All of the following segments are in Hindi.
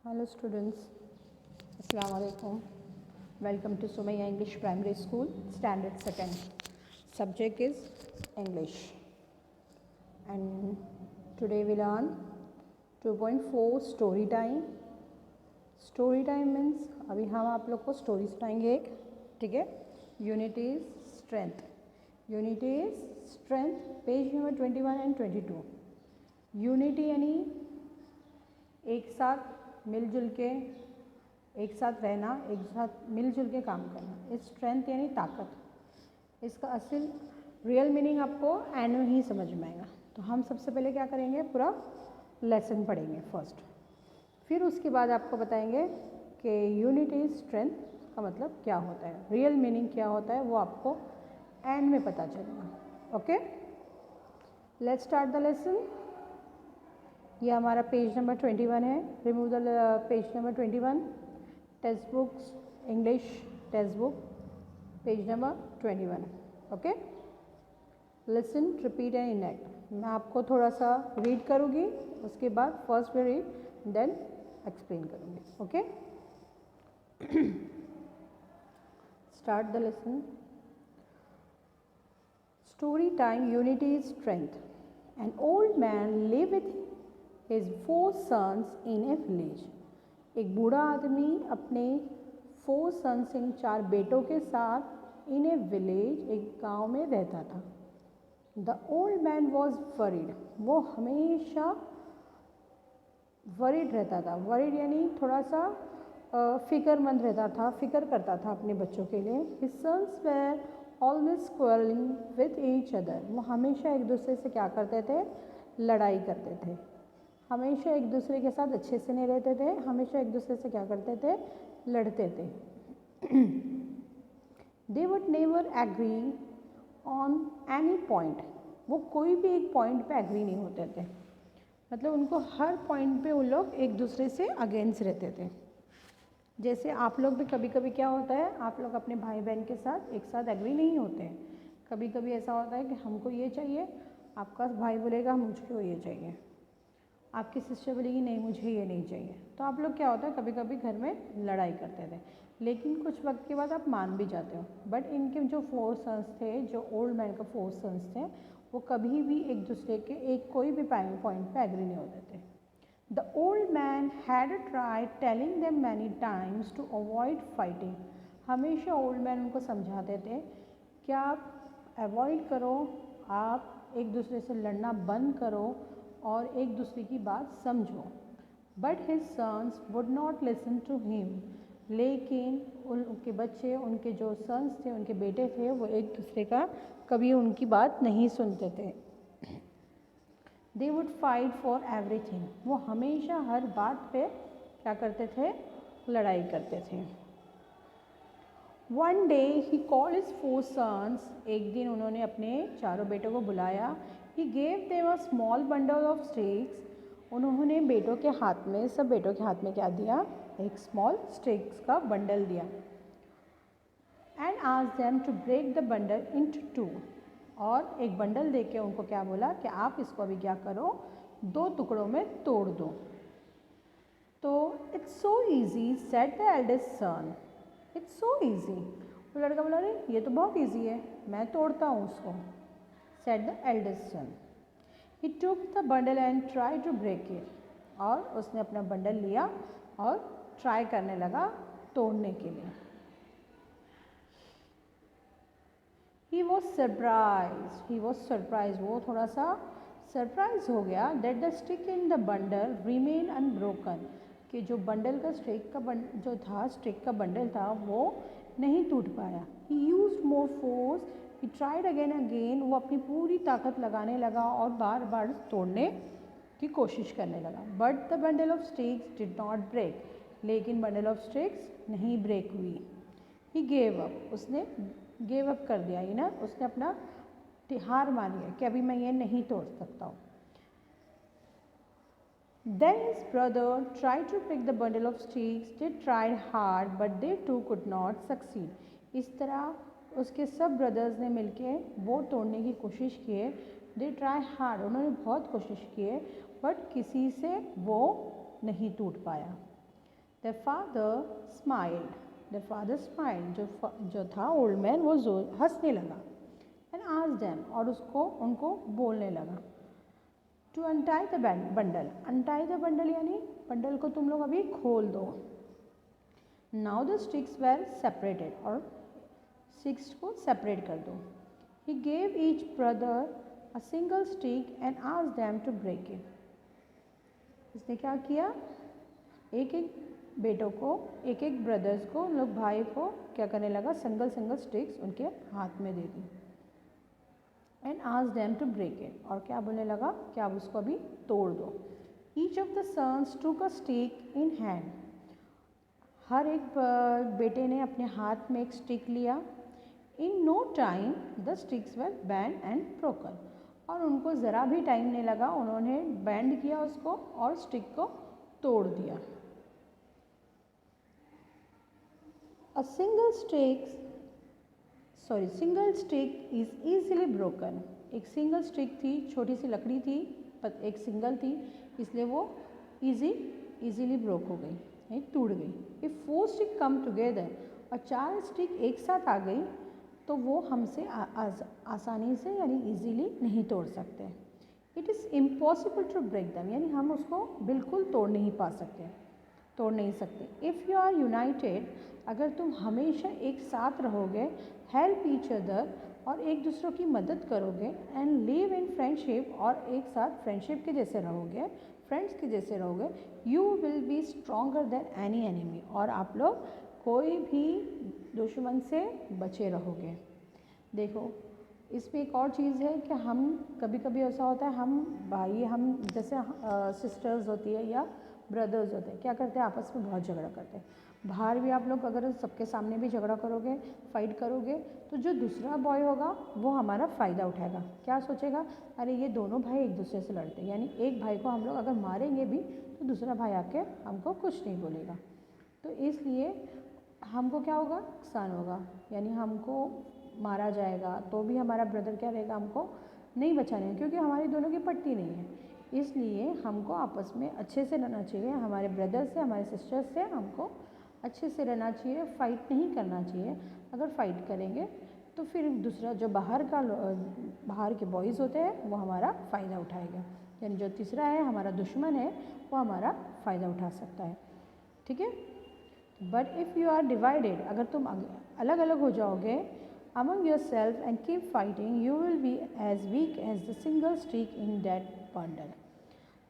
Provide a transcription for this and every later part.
Hello students, Assalamu alaikum. Welcome to Sumaya English Primary School, Standard 2nd. Subject is English. And today we learn 2.4 Story Time. Story Time means अभी हम आप लोग को स्टोरी सुनाएंगे एक, ठीक है. Unit is Strength. Unit is Strength, page number 21 and 22. Unity यानी एक साथ मिलजुल के, एक साथ रहना, एक साथ मिलजुल के काम करना. स्ट्रेंथ यानी ताकत. इसका असल रियल मीनिंग आपको एंड में ही समझ में आएगा. तो हम सबसे पहले क्या करेंगे, पूरा लेसन पढ़ेंगे फर्स्ट, फिर उसके बाद आपको बताएंगे कि यूनिटी स्ट्रेंथ का मतलब क्या होता है, रियल मीनिंग क्या होता है, वो आपको एंड में पता चलेगा. Okay, let's start the lesson. ये हमारा पेज नंबर 21 है. Remove the page number 21. Text books English text book page number 21. Okay, listen, repeat and enact. मैं आपको थोड़ा सा रीड करूँगी, उसके बाद फर्स्ट में रीड देन एक्सप्लेन करूँगी. Okay, start the lesson. Story time. Unity is strength. An old man lived with his 4 sons in a village. एक बूढ़ा आदमी अपने 4 sons इन 4 बेटों के साथ in a village, एक गांव में रहता था. The old man was worried. वो हमेशा worried रहता था. worried यानी थोड़ा सा फिक्रमंद रहता था, फिक्र करता था अपने बच्चों के लिए. His sons were always quarreling with each other. वो हमेशा एक दूसरे से क्या करते थे, लड़ाई करते थे. हमेशा एक दूसरे के साथ अच्छे से नहीं रहते थे, हमेशा एक दूसरे से क्या करते थे, लड़ते थे. They would never agree on any point. वो कोई भी एक पॉइंट पे एग्री नहीं होते थे. मतलब उनको हर पॉइंट पे वो लोग एक दूसरे से अगेंस्ट रहते थे. जैसे आप लोग भी कभी कभी क्या होता है, आप लोग अपने भाई बहन के साथ एक साथ एग्री नहीं होते हैं. कभी कभी ऐसा होता है कि हमको ये चाहिए, आपका भाई बोलेगा मुझको ये चाहिए, आपकी सिस्टर बोलेगी नहीं मुझे ये नहीं चाहिए. तो आप लोग क्या होता है, कभी कभी घर में लड़ाई करते थे, लेकिन कुछ वक्त के बाद आप मान भी जाते हो. बट इनके जो 4 सन्स थे, जो ओल्ड मैन का 4 सन्स थे, वो कभी भी एक दूसरे के एक कोई भी पॉइंट पे एग्री नहीं होते थे. The old man had tried telling them many times to avoid fighting. हमेशा ओल्ड मैन उनको समझाते थे कि आप अवॉइड करो, आप एक दूसरे से लड़ना बंद करो और एक दूसरे की बात समझो. But his sons would not listen to him. लेकिन उनके बच्चे, उनके जो सन्स थे, उनके बेटे थे, वो एक दूसरे का कभी उनकी बात नहीं सुनते थे. They would fight for everything. वो हमेशा हर बात पे क्या करते थे, लड़ाई करते थे. One day he called his 4 sons. एक दिन उन्होंने अपने चारों बेटों को बुलाया. He gave them a small bundle of sticks. उन्होंने बेटों के हाथ में, सब बेटों के हाथ में क्या दिया, एक स्मॉल स्टिक्स का बंडल दिया. And asked them to break the bundle into 2. और एक बंडल देके उनको क्या बोला कि आप इसको अभी क्या करो, 2 टुकड़ों में तोड़ दो. तो it's so easy said the eldest sun. It's so easy. वो लड़का बोला अरे ये तो बहुत ईजी है, मैं तोड़ता हूँ उसको. Said the eldest son. He took the bundle and try to break it. और उसने अपना बंडल लिया और ट्राई करने लगा तोड़ने के लिए. He was surprised. He was surprised. वो थोड़ा सा सरप्राइज हो गया. That the stick in the bundle remained unbroken. कि जो बंडल का जो था, स्टिक का बंडल था, वो नहीं टूट पाया. He used more force. He tried again. वो अपनी पूरी ताकत लगाने लगा और बार बार तोड़ने की कोशिश करने लगा. But the bundle of sticks did not break. लेकिन बंडल ऑफ स्टिक्स नहीं ब्रेक हुई. He gave up. उसने गिव अप कर दिया, ना, उसने अपना हार मान लिया कि अभी मैं ये नहीं तोड़ सकता हूँ. Then his brother tried to pick the bundle of sticks. They tried hard, but they too could not succeed. इस तरह उसके सब ब्रदर्स ने मिलके वो तोड़ने की कोशिश किए. They tried hard. उन्होंने बहुत कोशिश किए, बट किसी से वो नहीं टूट पाया. The father smiled, the father smiled, जो था ओल्ड मैन वो हंसने लगा। एंड आस्क्ड देम, और उनको बोलने लगा, to untie the bundle, untie the bundle यानी बंडल को तुम लोग अभी खोल दो। Now the sticks were separated, और स्टिक्स को सेपरेट कर दो। He gave each brother a single stick and asked them to break it. इसने क्या किया, एक एक बेटों को, एक एक ब्रदर्स को, उन लोग भाई को क्या करने लगा, सिंगल सिंगल स्टिक्स उनके हाथ में दे दी। And asked them to break it, और क्या बोलने लगा कि आप उसको अभी तोड़ दो। ईच ऑफ द सन्स टूक अ स्टिक इन हैंड, हर एक बेटे ने अपने हाथ में एक स्टिक लिया। In no time the sticks were bend and broken, और उनको ज़रा भी टाइम नहीं लगा, उन्होंने बैंड किया उसको और स्टिक को तोड़ दिया। अ single stick is easily broken, एक सिंगल स्टिक थी, छोटी सी लकड़ी थी, एक सिंगल थी, इसलिए वो इजीली ब्रोक हो गई, नहीं टूट गई। इफ़ 4 स्टिक कम टुगेदर, और 4 स्टिक एक साथ आ गई तो वो हमसे आसानी से यानी इजीली नहीं तोड़ सकते। It is impossible to break them, यानी हम उसको बिल्कुल तोड़ नहीं सकते। इफ़ यू आर यूनाइटेड, अगर तुम हमेशा एक साथ रहोगे, हेल्प ईच अदर, और एक दूसरों की मदद करोगे, एंड लिव इन फ्रेंडशिप, और एक साथ फ्रेंडशिप के जैसे रहोगे, फ्रेंड्स के जैसे रहोगे, you will be stronger than any enemy, और आप लोग कोई भी दुश्मन से बचे रहोगे। देखो इसमें एक और चीज़ है कि हम कभी कभी ऐसा होता है, हम जैसे सिस्टर्स होती है या ब्रदर्स होते हैं, क्या करते हैं, आपस में बहुत झगड़ा करते हैं। बाहर भी आप लोग अगर सबके सामने भी झगड़ा करोगे, फाइट करोगे, तो जो दूसरा बॉय होगा वो हमारा फ़ायदा उठाएगा। क्या सोचेगा, अरे ये दोनों भाई एक दूसरे से लड़ते हैं, यानी एक भाई को हम लोग अगर मारेंगे भी तो दूसरा भाई आके हमको कुछ नहीं बोलेगा, तो इसलिए हमको क्या होगा, नुकसान होगा, यानी हमको मारा जाएगा तो भी हमारा ब्रदर क्या रहेगा, हमको नहीं बचाने, क्योंकि हमारी दोनों की पट्टी नहीं है। इसलिए हमको आपस में अच्छे से रहना चाहिए, हमारे ब्रदर से, हमारे सिस्टर से हमको अच्छे से रहना चाहिए, फ़ाइट नहीं करना चाहिए। अगर फ़ाइट करेंगे तो फिर दूसरा जो बाहर के बॉयज़ होते हैं वो हमारा फ़ायदा उठाएगा, यानी जो तीसरा है हमारा दुश्मन है वो हमारा फ़ायदा उठा सकता है, ठीक है। But if you are divided, अगर तुम अलग अलग हो जाओगे among yourself and keep fighting, you will be as weak as the single stick in that bundle।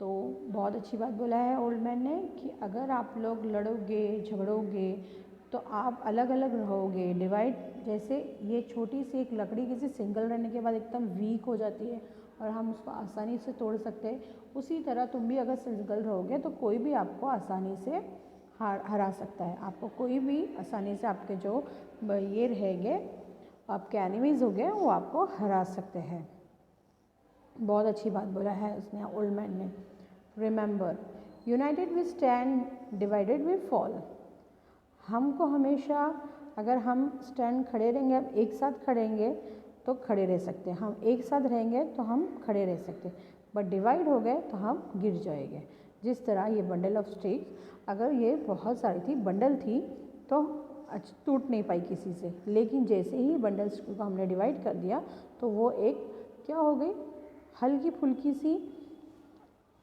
तो बहुत अच्छी बात बोला है ओल्ड मैन ने कि अगर आप लोग लड़ोगे झगड़ोगे तो आप अलग अलग रहोगे, डिवाइड, जैसे ये छोटी सी एक लकड़ी किसी सिंगल रहने के बाद एकदम वीक हो जाती है और हम उसको आसानी से तोड़ सकते हैं, उसी तरह तुम भी अगर सिंगल रहोगे तो कोई भी आपको आसानी से हरा सकता है। आपको कोई भी आसानी से, आपके जो ये रहेंगे, आपके एनिमीज़ हो गए, वो आपको हरा सकते हैं। बहुत अच्छी बात बोला है उसने, ओल्ड मैन ने। Remember, united we stand, divided we fall. हमको हमेशा, अगर हम स्टैंड खड़े रहेंगे, अब एक साथ खड़ेंगे तो खड़े रह सकते हैं, हम एक साथ रहेंगे तो हम खड़े रह सकते हैं, बट डिवाइड हो गए तो हम गिर जाएंगे। जिस तरह ये बंडल ऑफ स्टिक्स, अगर ये बहुत सारी थी, बंडल थी, तो टूट नहीं पाई किसी से, लेकिन जैसे ही बंडल्स को हमने डिवाइड कर दिया तो वो एक क्या हो गई, हल्की फुल्की सी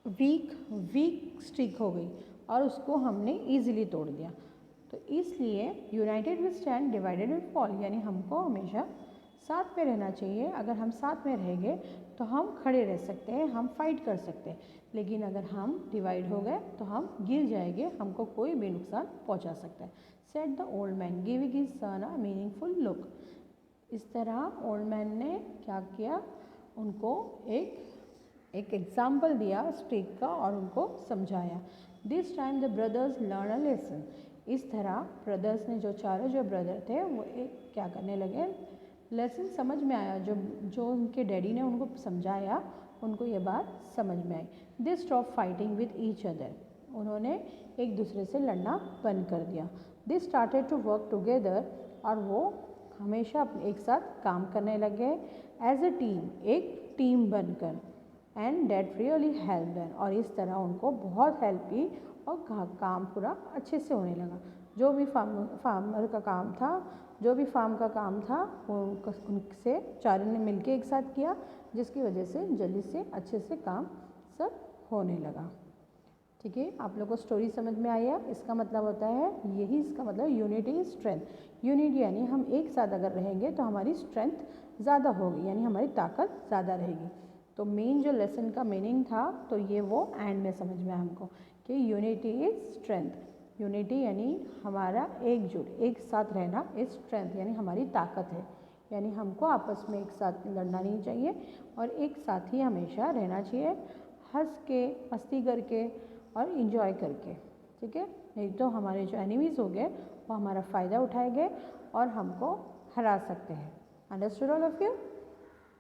वीक स्टिक हो गई और उसको हमने इजीली तोड़ दिया। तो इसलिए united we stand, divided we fall, यानी हमको हमेशा साथ में रहना चाहिए। अगर हम साथ में रहेंगे तो हम खड़े रह सकते हैं, हम फाइट कर सकते हैं, लेकिन अगर हम डिवाइड हो गए तो हम गिर जाएंगे, हमको कोई भी नुकसान पहुंचा सकता है। Said the old man giving his son a meaningful look. इस तरह ओल्ड मैन ने क्या किया, उनको एक एग्जाम्पल दिया स्टिक का और उनको समझाया। This time the brothers learn a lesson. इस तरह ब्रदर्स ने, जो ब्रदर थे वो एक क्या करने लगे, लेसन समझ में आया, जो उनके डैडी ने उनको समझाया, उनको ये बात समझ में आई। They stop fighting with each other. उन्होंने एक दूसरे से लड़ना बंद कर दिया। They started to work together, और वो हमेशा एक साथ काम करने लगे, एज ए टीम, एक टीम बनकर। And that really help them, और इस तरह उनको बहुत हेल्प की और काम पूरा अच्छे से होने लगा। जो भी फार्मर का काम था, जो भी फार्म का काम था उनसे चारों ने मिलके एक साथ किया, जिसकी वजह से जल्दी से अच्छे से काम सब होने लगा। ठीक है, आप लोगों को स्टोरी समझ में आई है? इसका मतलब होता है, यही इसका मतलब यूनिटी इज स्ट्रेंथ। यूनिटी यानी हम एक साथ अगर रहेंगे तो हमारी स्ट्रेंथ ज़्यादा होगी, यानी हमारी ताकत ज़्यादा रहेगी। तो मेन जो लेसन का मीनिंग था तो ये वो एंड में समझ में आया हमको कि यूनिटी इज स्ट्रेंथ। यूनिटी यानी हमारा एकजुट, एक साथ रहना इज स्ट्रेंथ यानी हमारी ताकत है। यानी हमको आपस में एक साथ लड़ना नहीं चाहिए और एक साथ ही हमेशा रहना चाहिए, हंस के, मस्ती करके और इन्जॉय करके। ठीक है, नहीं तो हमारे जो एनिमीज़ हो गए वो हमारा फ़ायदा उठाएंगे और हमको हरा सकते हैं। Understood all of you?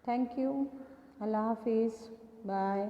Thank you. अल्लाह हाफिज़, बाय।